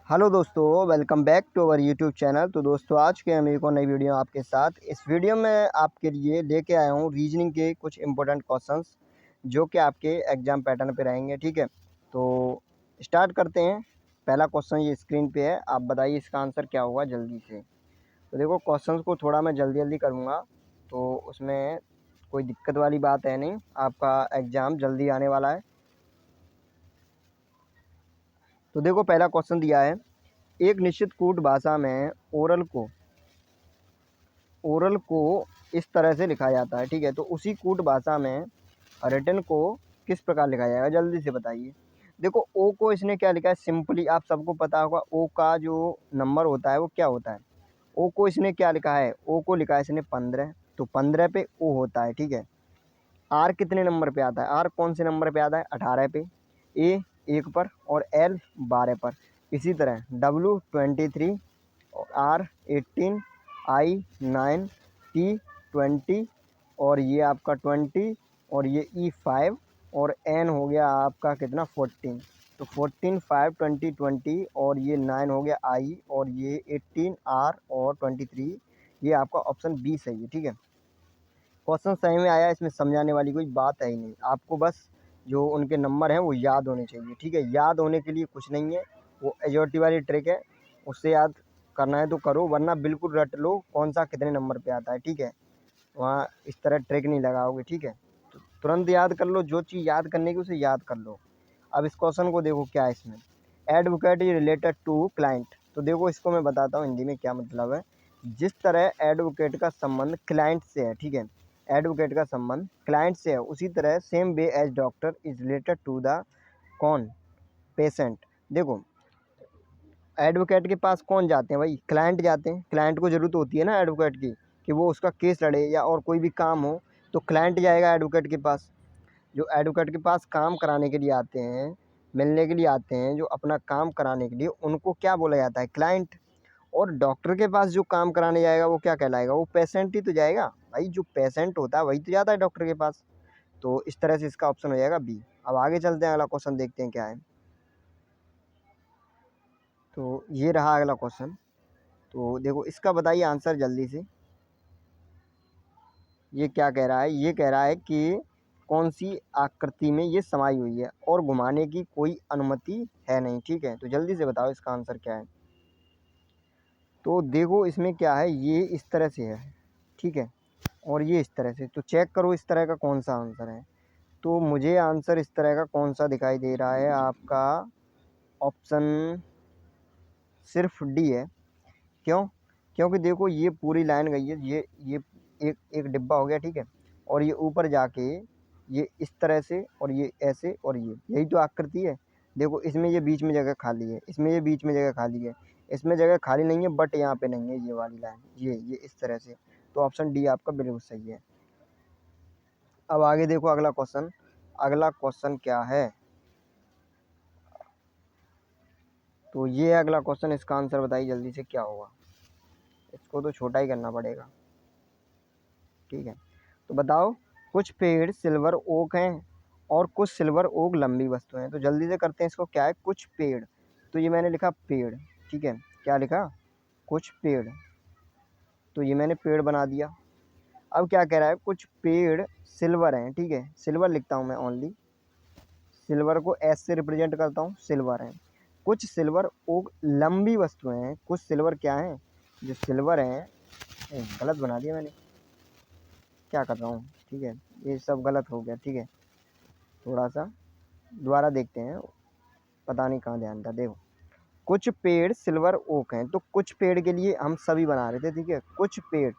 Hello दोस्तों, welcome back to our YouTube channel. तो दोस्तों आज के हम एक और नई वीडियो आपके साथ। इस वीडियो में आपके लिए लेके आया हूँ रीजनिंग के कुछ इंपॉर्टेंट क्वेश्चंस जो कि आपके एग्जाम पैटर्न पे रहेंगे। ठीक है, तो स्टार्ट करते हैं। पहला क्वेश्चन ये स्क्रीन पे है, आप बताइए इसका आंसर क्या होगा जल्दी से। तो देखो क्वेश्चंस को थोड़ा मैं जल्दी जल्दी करूँगा, तो उसमें कोई दिक्कत वाली बात है नहीं, आपका एग्ज़ाम जल्दी आने वाला है। तो देखो पहला क्वेश्चन दिया है, एक निश्चित कूट भाषा में ओरल को इस तरह से लिखा जाता है। ठीक है, तो उसी कूट भाषा में रिटन को किस प्रकार लिखा जाएगा, जल्दी से बताइए। देखो ओ को इसने क्या लिखा है, सिंपली आप सबको पता होगा ओ का जो नंबर होता है वो क्या होता है। ओ को इसने क्या लिखा है, ओ को लिखा है इसने 15, तो 15 पे ओ होता है। ठीक है, आर कितने नंबर पे आता है, आर कौन से नंबर पे आता है, 18 पे, ए 1 पर और एल 12 पर। इसी तरह डब्ल्यू 23 और आर 18, आई 9, टी 20 और ये आपका 20 और ये ई 5 और एन हो गया आपका कितना 14। तो 14 5 20 20 और ये 9 हो गया आई और ये 18 आर और 23, ये आपका ऑप्शन बी सही है। ठीक है, क्वेश्चन सही में आया, इसमें समझाने वाली कोई बात है ही नहीं। आपको बस जो उनके नंबर हैं वो याद होने चाहिए। ठीक है, याद होने के लिए कुछ नहीं है, वो एजोरिटी वाली ट्रिक है, उससे याद करना है तो करो, वरना बिल्कुल रट लो कौन सा कितने नंबर पे आता है। ठीक है, वहाँ इस तरह ट्रिक नहीं लगाओगे। ठीक है, तो तुरंत याद कर लो, जो चीज़ याद करने की उसे याद कर लो। अब इस क्वेश्चन को देखो क्या है इसमें, advocate is related to client. तो देखो इसको मैं बताता हूँ हिंदी में क्या मतलब है। जिस तरह एडवोकेट का संबंध क्लाइंट से है, ठीक है, एडवोकेट का संबंध क्लाइंट से है, उसी तरह same way as doctor is related to the कौन, पेशेंट। देखो एडवोकेट के पास कौन जाते हैं भाई, क्लाइंट जाते हैं। क्लाइंट को ज़रूरत होती है ना एडवोकेट की, कि वो उसका केस लड़े या और कोई भी काम हो, तो क्लाइंट जाएगा एडवोकेट के पास। जो एडवोकेट के पास काम कराने के लिए आते हैं, मिलने के लिए आते हैं, जो अपना काम कराने के लिए, उनको क्या बोला जाता है, क्लाइंट। और डॉक्टर के पास जो काम कराने जाएगा वो क्या कहलाएगा, वो पेशेंट ही तो जाएगा भाई। जो पेशेंट होता है वही तो जाता है डॉक्टर के पास। तो इस तरह से इसका ऑप्शन हो जाएगा बी। अब आगे चलते हैं, अगला क्वेश्चन देखते हैं क्या है। तो ये रहा अगला क्वेश्चन। तो देखो इसका बताइए आंसर जल्दी से। ये क्या कह रहा है, ये कह रहा है कि कौन सी आकृति में ये समाई हुई है और घुमाने की कोई अनुमति है नहीं। ठीक है, तो जल्दी से बताओ इसका आंसर क्या है। तो देखो इसमें क्या है, ये इस तरह से है, ठीक है, और ये इस तरह से। तो चेक करो इस तरह का कौन सा आंसर है। तो मुझे आंसर इस तरह का कौन सा दिखाई दे रहा है, आपका ऑप्शन सिर्फ डी है। क्यों, क्योंकि देखो ये पूरी लाइन गई है, ये एक एक डिब्बा हो गया, ठीक है, और ये ऊपर जाके ये इस तरह से और ये ऐसे और ये, यही तो आकृति है। देखो इसमें ये बीच में जगह खाली है, इसमें ये बीच में जगह खाली है, इसमें जगह खाली नहीं है, बट यहाँ पे नहीं है ये वाली लाइन, ये इस तरह से। तो ऑप्शन डी आपका बिल्कुल सही है। अब आगे देखो अगला क्वेश्चन। अगला क्वेश्चन क्या है, तो ये है अगला क्वेश्चन। इसका आंसर बताइए जल्दी से क्या होगा। इसको तो छोटा ही करना पड़ेगा। ठीक है, तो बताओ, कुछ पेड़ सिल्वर ओक हैं और कुछ सिल्वर ओक लंबी वस्तुएं हैं। तो जल्दी से करते हैं इसको, क्या है, कुछ पेड़। तो ये मैंने लिखा पेड़, ठीक है, क्या लिखा, कुछ पेड़। तो ये मैंने पेड़ बना दिया। अब क्या कह रहा है, कुछ पेड़ सिल्वर हैं, ठीक है, सिल्वर लिखता हूँ मैं ओनली, सिल्वर को एस से रिप्रेजेंट करता हूँ, सिल्वर है। कुछ सिल्वर ओक लंबी वस्तुएं हैं, कुछ सिल्वर क्या हैं, जो सिल्वर हैं, गलत बना दिया मैंने, क्या कर रहा हूँ। ठीक है, ये सब गलत हो गया। ठीक है, थोड़ा सा दोबारा देखते हैं, पता नहीं कहाँ ध्यान था। देखो कुछ पेड़ सिल्वर ओक हैं, तो कुछ पेड़ के लिए हम सभी बना रहे थे, ठीक है, कुछ पेड़।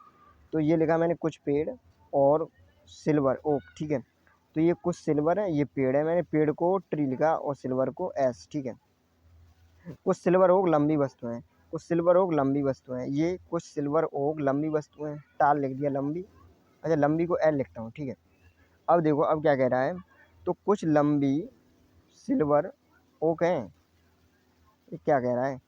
तो ये लिखा मैंने कुछ पेड़ और सिल्वर ओक, ठीक है। तो ये कुछ सिल्वर है, ये पेड़ है, मैंने पेड़ को ट्री लिखा और सिल्वर को एस, ठीक है। कुछ सिल्वर ओक लंबी वस्तुएं, कुछ सिल्वर ओक लंबी वस्तुएं, ये कुछ सिल्वर ओक लंबी वस्तुएं, टाल लिख दिया लंबी। अच्छा लंबी को एल लिखता हूँ, ठीक है। अब देखो अब क्या कह रहा है, तो कुछ लंबी सिल्वर ओक हैं, ये क्या कह रहा है,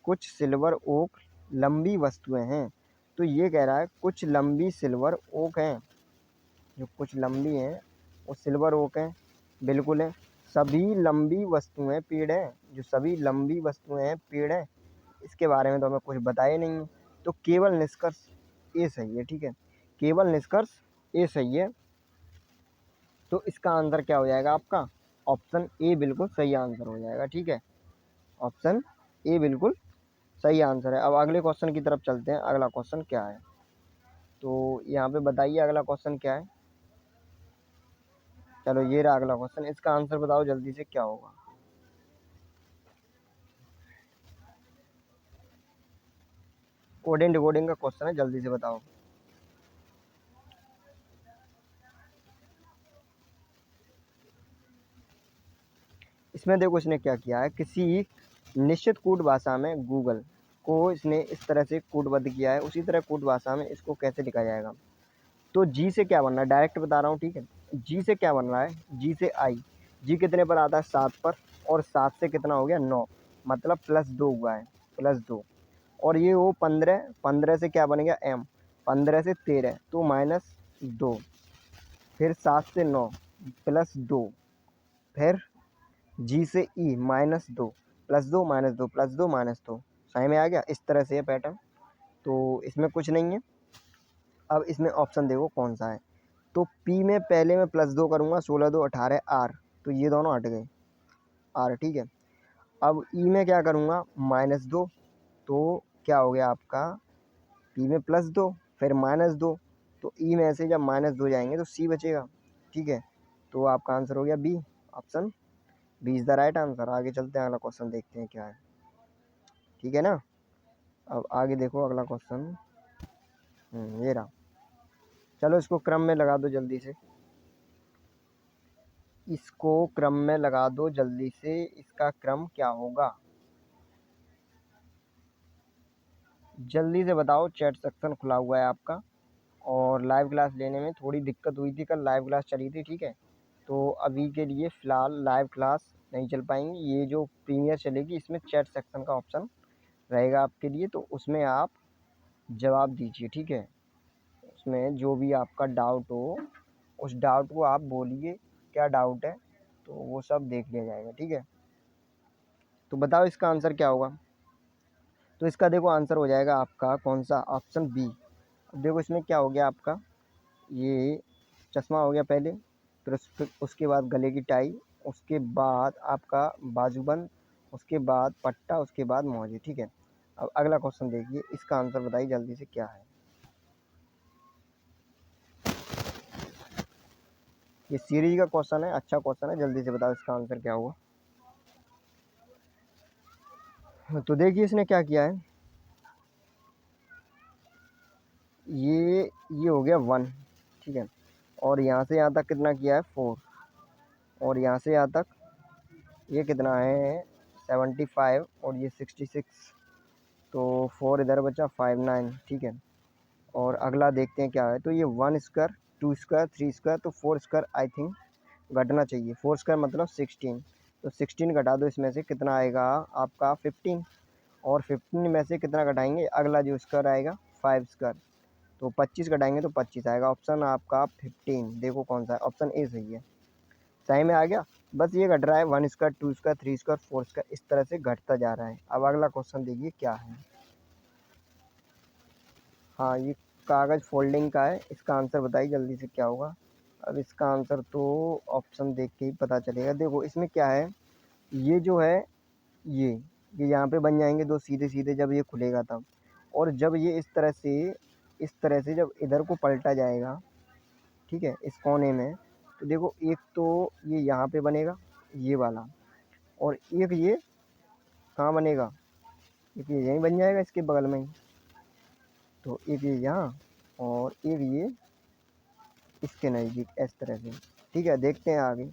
कुछ सिल्वर ओक लंबी वस्तुएं हैं। तो ये कह रहा है कुछ लंबी सिल्वर ओक हैं, जो कुछ लंबी हैं वो सिल्वर ओक हैं, बिल्कुल है। सभी लंबी वस्तुएं पेड़ हैं, जो सभी लंबी वस्तुएं हैं, पेड़ हैं, इसके बारे में तो हमें कुछ बताया नहीं है। तो केवल निष्कर्ष ए सही है, ठीक है, केवल निष्कर्ष ए सही है। तो इसका आंसर क्या हो जाएगा आपका? ऑप्शन ए बिल्कुल सही आंसर हो जाएगा, ठीक है, ऑप्शन ए बिल्कुल सही आंसर है। अब अगले क्वेश्चन की तरफ चलते हैं। अगला क्वेश्चन क्या है, तो यहाँ पे बताइए अगला क्वेश्चन क्या है। चलो ये रहा अगला क्वेश्चन, इसका आंसर बताओ जल्दी से क्या होगा। कोडिंग डिकोडिंग का क्वेश्चन है, जल्दी से बताओ। इसमें देखो इसने क्या किया है, किसी निश्चित कूट भाषा में गूगल को इसने इस तरह से कूटबद्ध किया है, उसी तरह कूट भाषा में इसको कैसे लिखा जाएगा। तो जी से क्या बनना है, डायरेक्ट बता रहा हूँ, ठीक है। जी से क्या बन रहा है, जी से आई। जी कितने पर आता है, 7 पर, और 7 से कितना हो गया, 9, मतलब +2 हुआ है, +2। और ये वो 15, 15 से क्या बन गया, एम, 15 से 13, तो -2, फिर 7 से 9 +2, फिर जी से ई -2, +2 -2 +2 -2। समझ में आ गया, इस तरह से है पैटर्न। तो इसमें कुछ नहीं है। अब इसमें ऑप्शन देखो कौन सा है। तो पी में पहले मैं +2 करूँगा, 16 2 18 आर, तो ये दोनों हट गए, आर, ठीक है। अब ई में क्या करूँगा, -2, तो क्या हो गया आपका, पी में +2 फिर -2, तो ई में से जब -2 जाएंगे तो सी बचेगा, ठीक है। तो आपका आंसर हो गया B, option B is the right answer. आगे चलते हैं, अगला क्वेश्चन देखते हैं क्या है, ठीक है ना। अब आगे देखो अगला क्वेश्चन, ये रहा। चलो इसको क्रम में लगा दो जल्दी से, इसको क्रम में लगा दो जल्दी से, इसका क्रम क्या होगा, जल्दी से बताओ। चैट सेक्शन खुला हुआ है आपका, और लाइव क्लास लेने में थोड़ी दिक्कत हुई थी, कल लाइव क्लास चली थी, ठीक है। तो अभी के लिए फ़िलहाल लाइव क्लास नहीं चल पाएंगी, ये जो प्रीमियर चलेगी इसमें चैट सेक्शन का ऑप्शन रहेगा आपके लिए, तो उसमें आप जवाब दीजिए, ठीक है। उसमें जो भी आपका डाउट हो, उस डाउट को आप बोलिए, क्या डाउट है, तो वो सब देख लिया जाएगा, ठीक है। तो बताओ इसका आंसर क्या होगा। तो इसका देखो आंसर हो जाएगा आपका कौन सा, ऑप्शन बी। अब देखो इसमें क्या हो गया आपका, ये चश्मा हो गया पहले, फिर उसके बाद गले की टाई, उसके बाद आपका बाजूबंद, उसके बाद पट्टा, उसके बाद मोजे, ठीक है। अब अगला क्वेश्चन देखिए, इसका आंसर बताइए जल्दी से क्या है। ये सीरीज का क्वेश्चन है, अच्छा क्वेश्चन है, जल्दी से बताओ इसका आंसर क्या हुआ। तो देखिए इसने क्या किया है, ये हो गया 1, ठीक है, और यहाँ से यहाँ तक कितना किया है, 4, और यहाँ से यहाँ तक ये कितना है, 75, और ये 66, तो 4 इधर बचा, 5 9, ठीक है। और अगला देखते हैं क्या है। तो ये 1 स्क्वायर, 2 स्क्वायर, 3 स्क्वायर, तो 4 स्क्वायर आई थिंक घटना चाहिए। 4 स्क्वायर मतलब 16, तो 16 घटा दो, इसमें से कितना आएगा आपका 15, और 15 में से कितना घटाएंगे, अगला जो स्क्वायर आएगा 5 स्क्वायर, तो 25 घटाएंगे तो 25 आएगा। ऑप्शन आपका 15 देखो कौन सा है, ऑप्शन ए सही है। सही में आ गया, बस ये घट रहा है, 1 स्क्वायर, 2 स्क्वायर, 3 स्क्वायर, 4 स्क्वायर, इस तरह से घटता जा रहा है। अब अगला क्वेश्चन देखिए क्या है। हाँ, ये कागज़ फोल्डिंग का है, इसका आंसर बताइए जल्दी से क्या होगा। अब इसका आंसर तो ऑप्शन देख के ही पता चलेगा। देखो इसमें क्या है, ये जो है, ये यहाँ पे बन जाएंगे दो सीधे सीधे जब ये खुलेगा तब, और जब ये इस तरह से जब इधर को पलटा जाएगा, ठीक है, इस कोने में, तो देखो एक तो ये यहाँ पे बनेगा, ये वाला, और एक ये कहाँ बनेगा, एक ये यहीं बन जाएगा इसके बगल में ही, तो एक ये यहाँ, और एक ये इसके नज़दीक, इस तरह से, ठीक है। देखते हैं आगे।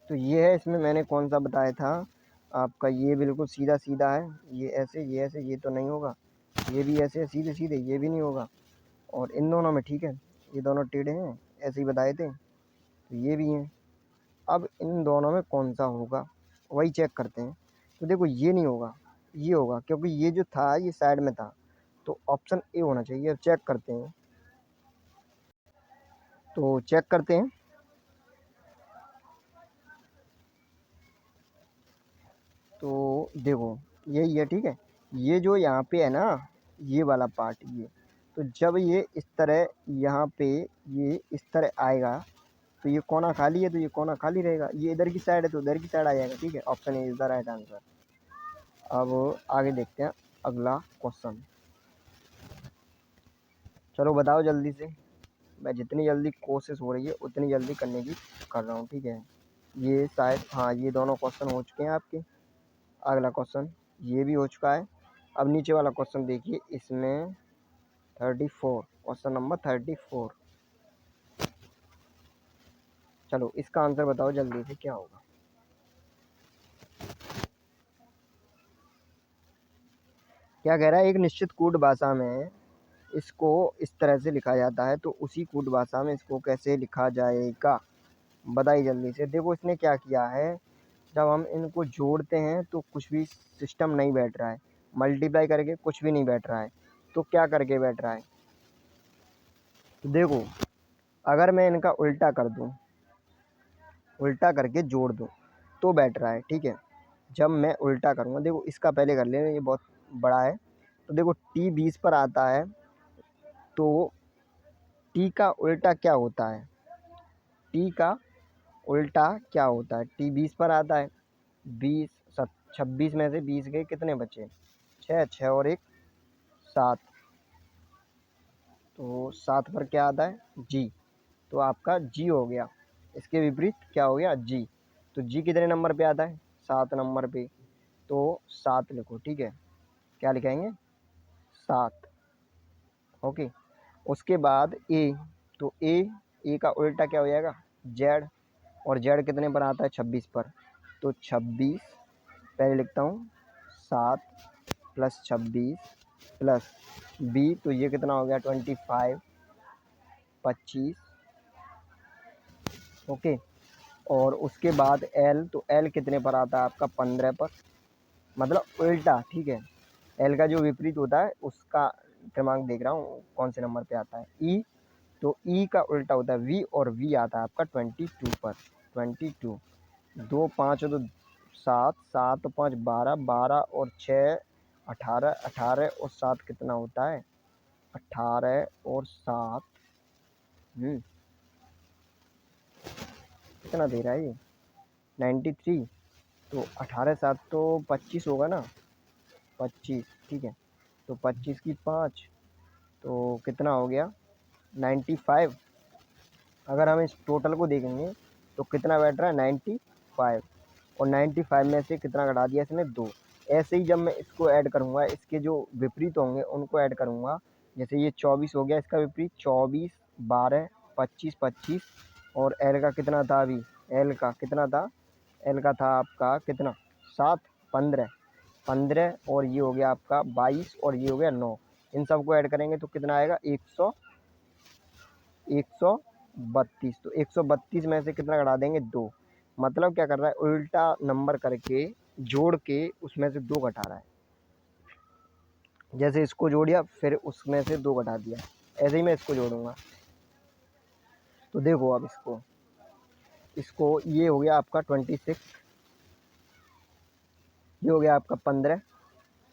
तो ये है, इसमें मैंने कौन सा बताया था आपका, ये बिल्कुल सीधा सीधा है, ये ऐसे, ये ऐसे, ये तो नहीं होगा, ये भी ऐसे सीधे सीधे, ये भी नहीं होगा, और इन दोनों में, ठीक है, ये दोनों टेढ़े हैं, ऐसे ही बताए थे, तो ये भी हैं। अब इन दोनों में कौन सा होगा, वही चेक करते हैं। तो देखो ये नहीं होगा, ये होगा, क्योंकि ये जो था ये साइड में था, तो ऑप्शन ए होना चाहिए। अब चेक करते हैं। तो चेक करते हैं। तो देखो यही है, ठीक है। ये जो यहाँ पे है ना, ये वाला पार्ट, ये तो जब ये इस तरह यहाँ पे ये इस तरह आएगा तो ये कोना खाली है, तो ये कोना खाली रहेगा। ये इधर की साइड है तो उधर की साइड आ जाएगा, ठीक है। Option is the right answer. अब आगे देखते हैं अगला क्वेश्चन। चलो बताओ जल्दी से। मैं जितनी जल्दी कोशिश हो रही है उतनी जल्दी करने की कर रहा हूँ, ठीक है। ये शायद, हाँ, ये दोनों क्वेश्चन हो चुके हैं आपके। अगला क्वेश्चन ये भी हो चुका है। अब नीचे वाला क्वेश्चन देखिए, इसमें 34, क्वेश्चन नंबर 34। चलो इसका आंसर बताओ जल्दी से, क्या होगा। क्या कह रहा है, एक निश्चित कूट भाषा में इसको इस तरह से लिखा जाता है, तो उसी कूट भाषा में इसको कैसे लिखा जाएगा, बताइए जल्दी से। देखो इसने क्या किया है, जब हम इनको जोड़ते हैं तो कुछ भी सिस्टम नहीं बैठ रहा है, मल्टीप्लाई करके कुछ भी नहीं बैठ रहा है, तो क्या करके बैठ रहा है। तो देखो अगर मैं इनका उल्टा कर दूं, उल्टा करके जोड़ दूं तो बैठ रहा है, ठीक है। जब मैं उल्टा करूँगा, देखो इसका पहले कर लेना, ये बहुत बड़ा है। तो देखो टी 20 पर आता है, तो टी का उल्टा क्या होता है, टी का उल्टा क्या होता है। टी 20 पर आता है, 26 में से 20 गए, कितने बचे, 6, 6 और 1 7। तो 7 पर क्या आता है, जी। तो आपका जी हो गया। इसके विपरीत क्या हो गया, जी। तो जी कितने नंबर पे आता है, 7 नंबर पे। तो 7 लिखो, ठीक है। क्या लिखाएंगे, 7। ओके। उसके बाद ए, तो ए का उल्टा क्या हो जाएगा, जेड। और जेड कितने पर आता है, 26 पर। तो 26 पहले लिखता हूँ, 7 प्लस 26 प्लस बी, तो ये कितना हो गया, 25, 25। ओके। और उसके बाद एल, तो एल कितने पर आता है आपका, 15 पर, मतलब उल्टा, ठीक है। एल का जो विपरीत होता है उसका क्रमांक देख रहा हूँ कौन से नंबर पे आता है, ई। तो ई का उल्टा होता है वी, और वी आता है आपका 22 पर, 22। 2 5 तो 7, 7 5 12, 12 और 6 18, 18 और 7 कितना होता है, 18 और 7 कितना दे रहा है ये, 93। तो 18 7 तो 25 होगा ना, 25, ठीक है। तो 25 की 5, तो कितना हो गया, 95। अगर हम इस टोटल को देखेंगे तो कितना बैठ रहा है, 95। और 95 में से कितना घटा दिया इसने, 2। ऐसे ही जब मैं इसको ऐड करूँगा, इसके जो विपरीत होंगे उनको ऐड करूँगा। जैसे ये 24 हो गया, इसका विपरीत 24, 12, 25, 25। और एल का कितना था अभी, एल का कितना था, एल का था आपका कितना, 7, 15, 15। और ये हो गया आपका 22, और ये हो गया 9। इन सबको ऐड करेंगे तो कितना आएगा, 132। तो 132 में से कितना घटा देंगे, 2। मतलब क्या कर रहा है, उल्टा नंबर करके जोड़ के उसमें से 2 घटा रहा है। जैसे इसको जोड़िया, फिर उसमें से 2 घटा दिया, ऐसे ही मैं इसको जोड़ूंगा। तो देखो अब इसको, ये हो गया आपका 26, ये हो गया आपका 15,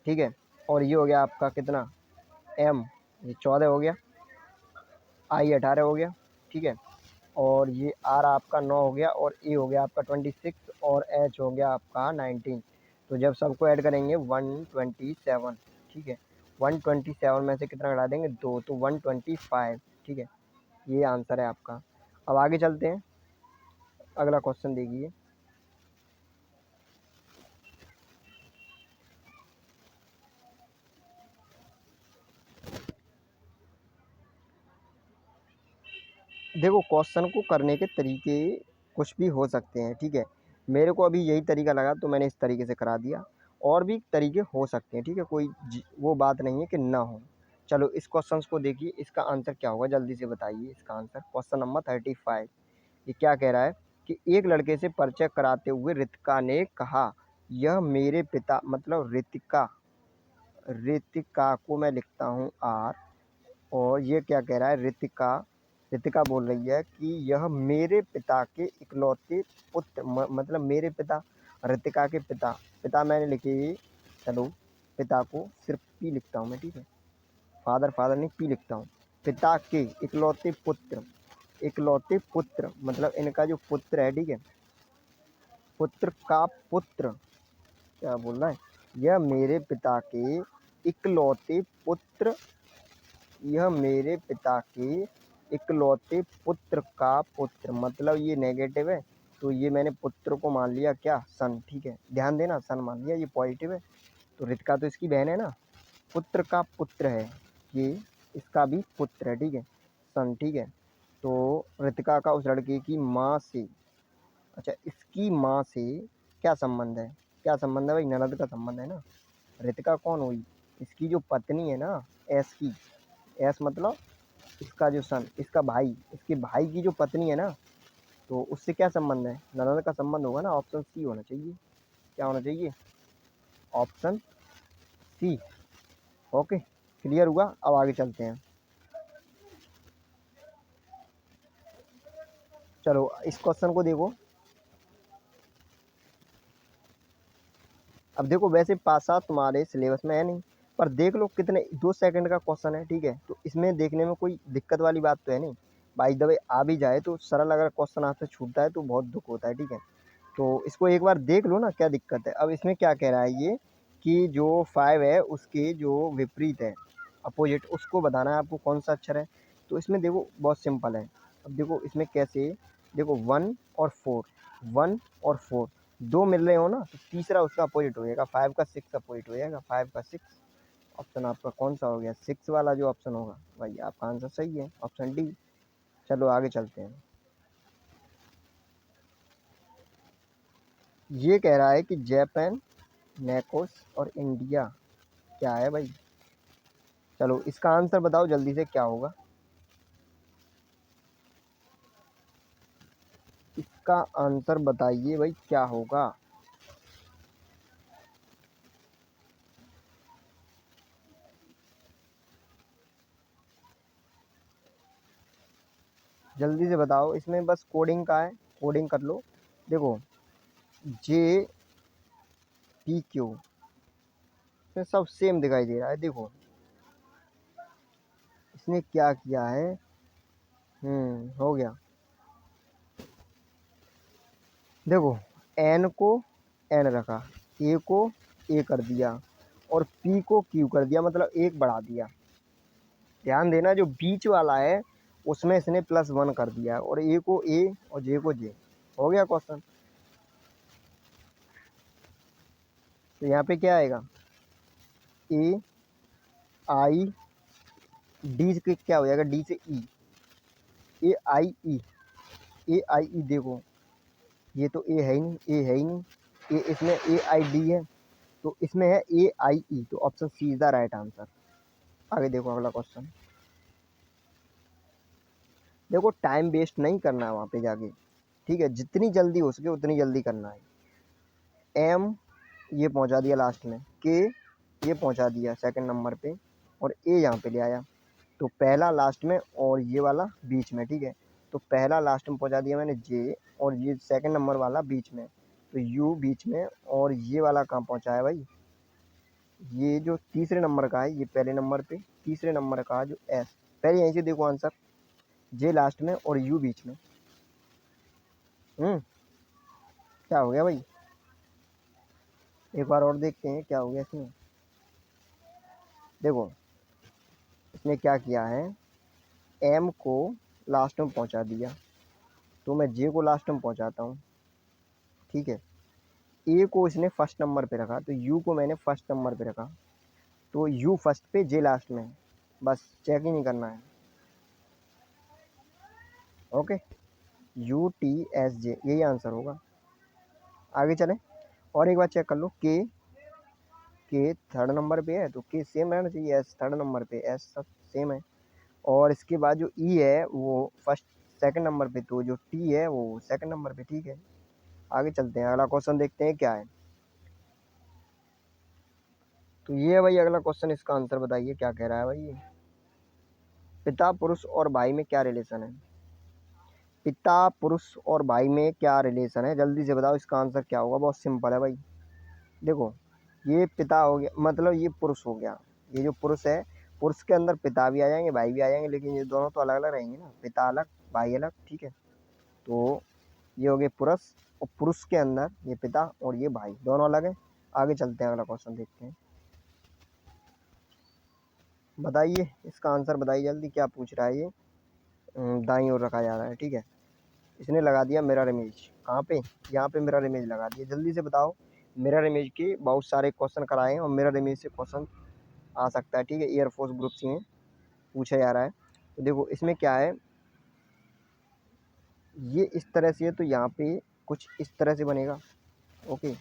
ठीक है। और ये हो गया आपका कितना, एम, ये 14 हो गया, आई 18 हो गया, ठीक है। और ये आर आपका 9 हो गया, और ए हो गया आपका 26, और एच हो गया आपका 19। तो जब सबको ऐड करेंगे 127, ठीक है। 127 में से कितना घटा देंगे, 2, तो 125, ठीक है। ये आंसर है आपका। अब आगे चलते हैं, अगला क्वेश्चन देखिए। देखो क्वेश्चन को करने के तरीके कुछ भी हो सकते हैं, ठीक है। मेरे को अभी यही तरीका लगा तो मैंने इस तरीके से करा दिया। और भी तरीके हो सकते हैं, ठीक है, कोई वो बात नहीं है कि ना हो। चलो इस क्वेश्चन को देखिए, इसका आंसर क्या होगा जल्दी से बताइए। इसका आंसर क्वेश्चन नंबर 35। ये क्या कह रहा है कि एक लड़के से परिचय कराते हुए रितिका ने कहा, यह मेरे पिता, मतलब रितिका, रितिका को मैं लिखता हूँ आर। और ये क्या कह रहा है, रितिका रितिका बोल रही है कि यह मेरे पिता के इकलौते पुत्र मतलब मेरे पिता, रितिका के पिता, पिता मैंने लिखी, चलो पिता को सिर्फ पी लिखता हूँ मैं, ठीक है, फादर फादर नहीं पी लिखता हूँ। पिता के इकलौते पुत्र, इकलौते पुत्र मतलब इनका जो पुत्र है, ठीक है, पुत्र का पुत्र, क्या बोल रहा है, यह मेरे पिता के इकलौते पुत्र, यह मेरे पिता के इकलौते पुत्र का पुत्र, मतलब ये नेगेटिव है तो ये मैंने पुत्र को मान लिया क्या, सन, ठीक है, ध्यान देना सन मान लिया, ये पॉजिटिव है तो रितिका तो इसकी बहन है ना, पुत्र का पुत्र है ये, इसका भी पुत्र है, ठीक है, सन, ठीक है। तो रितिका का उस लड़के की माँ से, अच्छा इसकी माँ से क्या संबंध है, क्या संबंध है भाई, ननद का संबंध है ना। रितिका कौन हुई, इसकी जो पत्नी है ना, एस की, एस मतलब इसका जो सन, इसका भाई, इसके भाई की जो पत्नी है ना, तो उससे क्या संबंध है, ननद का संबंध होगा ना, ऑप्शन सी होना चाहिए, क्या होना चाहिए, ऑप्शन सी। ओके, क्लियर हुआ, अब आगे चलते हैं। चलो इस क्वेश्चन को देखो, अब देखो वैसे पासा तुम्हारे सिलेबस में है नहीं, पर देख लो कितने 2 सेकंड का क्वेश्चन है, ठीक है, तो इसमें देखने में कोई दिक्कत वाली बात तो है नहीं। बाई द वे आ भी जाए तो सरल, अगर क्वेश्चन आपसे छूटता है तो बहुत दुख होता है, ठीक है, तो इसको एक बार देख लो ना क्या दिक्कत है। अब इसमें क्या कह रहा है ये कि जो 5 है उसके जो विपरीत है, अपोजिट, उसको बताना है आपको कौन सा अक्षर है। तो इसमें देखो बहुत सिंपल है, अब देखो इसमें कैसे, देखो 1 और 4, 1 और 4 दो मिल रहे हो ना, तो तीसरा उसका अपोजिट हो जाएगा, 5 का 6 अपोजिट हो जाएगा, 5 का 6, ऑप्शन आपका कौन सा हो गया, 6 वाला जो ऑप्शन होगा भाई आपका आंसर सही है, ऑप्शन डी। चलो आगे चलते हैं। ये कह रहा है कि जापान, नेकोस और इंडिया क्या है भाई, चलो इसका आंसर बताओ जल्दी से क्या होगा, इसका आंसर बताइए भाई क्या होगा। जल्दी से बताओ, इसमें बस कोडिंग का है, कोडिंग कर लो। देखो जे पी क्यू, इसमें सब सेम दिखाई दे रहा है, देखो इसने क्या किया है, हो गया, देखो एन को एन रखा, ए को ए कर दिया और पी को क्यू कर दिया, मतलब एक बढ़ा दिया। ध्यान देना जो बीच वाला है उसमें इसने +1 कर दिया और ए को ए और जे को जे, हो गया क्वेश्चन। तो यहाँ पे क्या आएगा, ए आई डी से क्या हो जाएगा, डी से ई, ए आई ई, ए आई ई, देखो ये तो ए है ही नहीं, ए है ही नहीं, ए इसमें ए आई डी है, तो इसमें है ए आई ई, तो option C is the right answer. आगे देखो अगला क्वेश्चन, देखो टाइम वेस्ट नहीं करना है वहाँ पे जाके, ठीक है, जितनी जल्दी हो सके उतनी जल्दी करना है। एम ये पहुँचा दिया लास्ट में, के ये पहुँचा दिया सेकंड नंबर पे और ए यहाँ पे ले आया, तो पहला लास्ट में और ये वाला बीच में, ठीक है, तो पहला लास्ट में पहुँचा दिया मैंने जे और ये सेकंड नंबर वाला बीच में, तो यू बीच में और ये वाला कहाँ पहुँचा है भाई, ये जो तीसरे नंबर का है ये पहले नंबर पे, तीसरे नंबर का जो एस, पहले यहीं से देखो आंसर, जे लास्ट में और यू बीच में। क्या हो गया भाई, एक बार और देखते हैं क्या हो गया इसमें। देखो इसने क्या किया है, एम को लास्ट में पहुंचा दिया, तो मैं जे को लास्ट में पहुंचाता हूँ, ठीक है, ए को इसने फर्स्ट नंबर पे रखा, तो यू को मैंने फर्स्ट नंबर पे रखा, तो यू फर्स्ट पे जे लास्ट में, बस चेक ही नहीं करना है। ओके, यू टी एस जे यही आंसर होगा। आगे चलें, और एक बार चेक कर लो, के थर्ड नंबर पे है तो के सेम रहना चाहिए, एस थर्ड नंबर पे, एस सब सेम है, और इसके बाद जो ई है वो फर्स्ट सेकंड नंबर पे, तो जो टी है वो सेकंड नंबर पे, ठीक है। आगे चलते हैं, अगला क्वेश्चन देखते हैं क्या है। तो ये है भाई अगला क्वेश्चन, इसका आंसर बताइए क्या कह रहा है भाई ये। पिता पुरुष और भाई में क्या रिलेशन है? पिता पुरुष और भाई में क्या रिलेशन है, जल्दी से बताओ, इसका आंसर क्या होगा? बहुत सिंपल है भाई। देखो, ये पिता हो गया, मतलब ये पुरुष हो गया। ये जो पुरुष है, पुरुष के अंदर पिता भी आ जाएंगे, भाई भी आ जाएंगे, लेकिन ये दोनों तो अलग अलग रहेंगे ना, पिता अलग भाई अलग, ठीक है। तो ये हो गए पुरुष, और पुरुष के अंदर ये पिता और ये भाई दोनों अलग है। आगे चलते हैं, अगला क्वेश्चन देखते हैं। बताइए इसका आंसर, बताइए जल्दी, क्या पूछ रहा है ये? दाईं ओर रखा जा रहा है, ठीक है। इसने लगा दिया मिरर इमेज, कहाँ पे? यहाँ पे मिरर इमेज लगा दिया। जल्दी से बताओ, मिरर इमेज के बहुत सारे क्वेश्चन कराए हैं और मिरर इमेज से क्वेश्चन आ सकता है, ठीक है। एयरफोर्स ग्रुप सी में पूछा जा रहा है। तो देखो इसमें क्या है, ये इस तरह से है तो यहाँ पे कुछ इस तरह से बनेगा, ओके।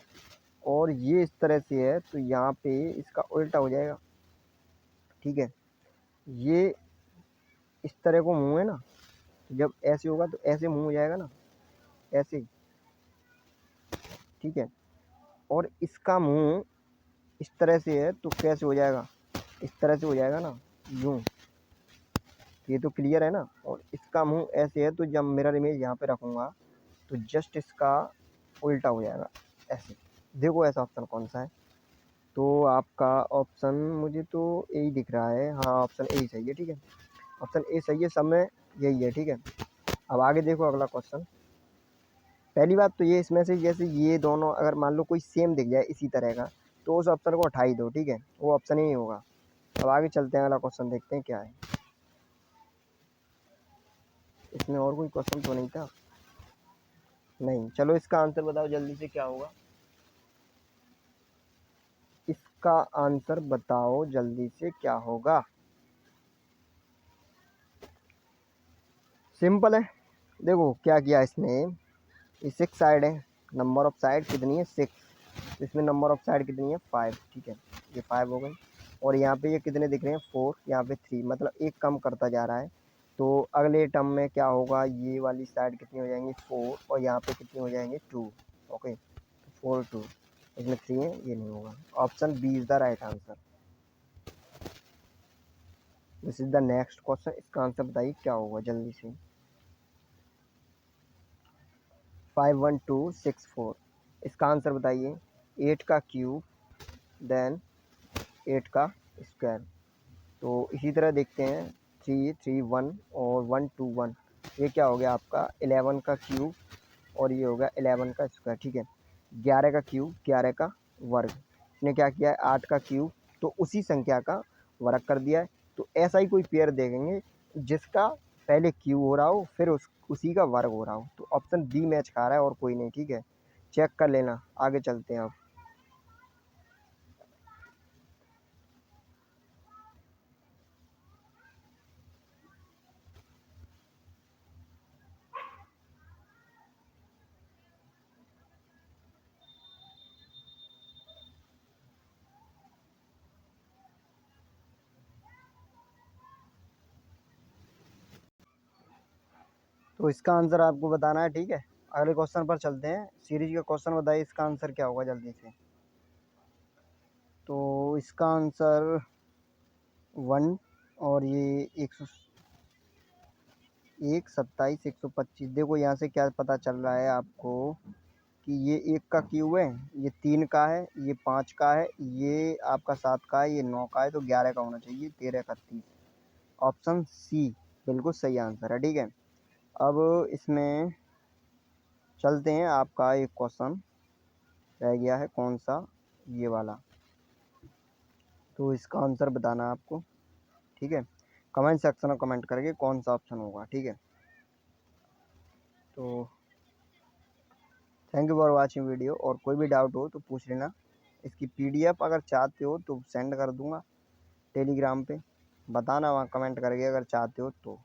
और ये इस तरह से है तो यहाँ पे इसका उल्टा हो जाएगा, ठीक है। ये इस तरह को मुंह है ना, जब ऐसे होगा तो ऐसे मुंह हो जाएगा ना, ऐसे, ठीक है। और इसका मुंह इस तरह से है तो कैसे हो जाएगा? इस तरह से हो जाएगा ना, यूं। ये तो क्लियर है ना। और इसका मुंह ऐसे है तो जब मिरर इमेज यहाँ पे रखूँगा तो जस्ट इसका उल्टा हो जाएगा, ऐसे। देखो ऐसा ऑप्शन कौन सा है? तो आपका ऑप्शन मुझे तो यही दिख रहा है, हाँ ऑप्शन ए सही है, ठीक है। ऑप्शन ए सही है, सब में यही है, ठीक है। अब आगे देखो अगला क्वेश्चन। पहली बात तो ये, इसमें से जैसे ये दोनों अगर मान लो कोई सेम दिख जाए इसी तरह का, तो उस ऑप्शन को हटा ही दो, ठीक है, वो ऑप्शन ही नहीं होगा। अब आगे चलते हैं, अगला क्वेश्चन देखते हैं क्या है। इसमें और कोई क्वेश्चन तो नहीं था? नहीं, चलो इसका आंसर बताओ जल्दी से, क्या होगा? इसका आंसर बताओ जल्दी से, क्या होगा? सिंपल है। देखो क्या किया इसने, ये 6 साइड है, नंबर ऑफ साइड कितनी है? 6। इसमें नंबर ऑफ साइड कितनी है? 5, ठीक है। ये 5 हो गई। और यहाँ पे ये कितने दिख रहे हैं? 4, यहाँ पे 3, मतलब एक कम करता जा रहा है। तो अगले टर्म में क्या होगा, ये वाली साइड कितनी हो जाएंगी? 4, और यहाँ पे कितनी हो जाएंगे? 2, ओके। 4 2, इसमें 3 है, ये नहीं होगा। Option B is the right answer. This is the next question, इसका आंसर बताइए क्या होगा जल्दी से। 51264, इसका आंसर बताइए। 8 का क्यूब, देन 8 का स्क्वायर। तो इसी तरह देखते हैं, 3 3 1 और 1 2 1, ये क्या हो गया आपका? 11 का क्यूब, और ये हो गया 11 का स्क्वायर, ठीक है। 11 का क्यूब, 11 का वर्ग। इसने क्या किया है? 8 का क्यूब, तो उसी संख्या का वर्ग कर दिया है। तो ऐसा ही कोई पेयर देखेंगे जिसका पहले क्यूब हो रहा हो फिर उसी का वर्ग हो रहा हो। तो ऑप्शन बी मैच खा रहा है और कोई नहीं, ठीक है। चेक कर लेना। आगे चलते हैं अब। तो इसका आंसर आपको बताना है, ठीक है। अगले क्वेश्चन पर चलते हैं। सीरीज का क्वेश्चन बताइए, इसका आंसर क्या होगा जल्दी से। तो इसका आंसर 1, और ये 127 125। देखो यहाँ से क्या पता चल रहा है आपको कि ये 1 का क्यूब है, ये 3 का है, ये 5 का है, ये आपका 7 का है, ये 9 का है, तो 11 का होना चाहिए। 13 31, ऑप्शन सी बिल्कुल सही आंसर है, ठीक है। अब इसमें चलते हैं, आपका एक क्वेश्चन रह गया है, कौन सा? ये वाला। तो इसका आंसर बताना है आपको, ठीक है। कमेंट सेक्शन में कमेंट करके कौन सा ऑप्शन होगा, ठीक है। तो thank you for watching video, और कोई भी डाउट हो तो पूछ लेना। इसकी पीडीएफ अगर चाहते हो तो सेंड कर दूंगा टेलीग्राम पे, बताना वहाँ कमेंट करके अगर चाहते हो तो।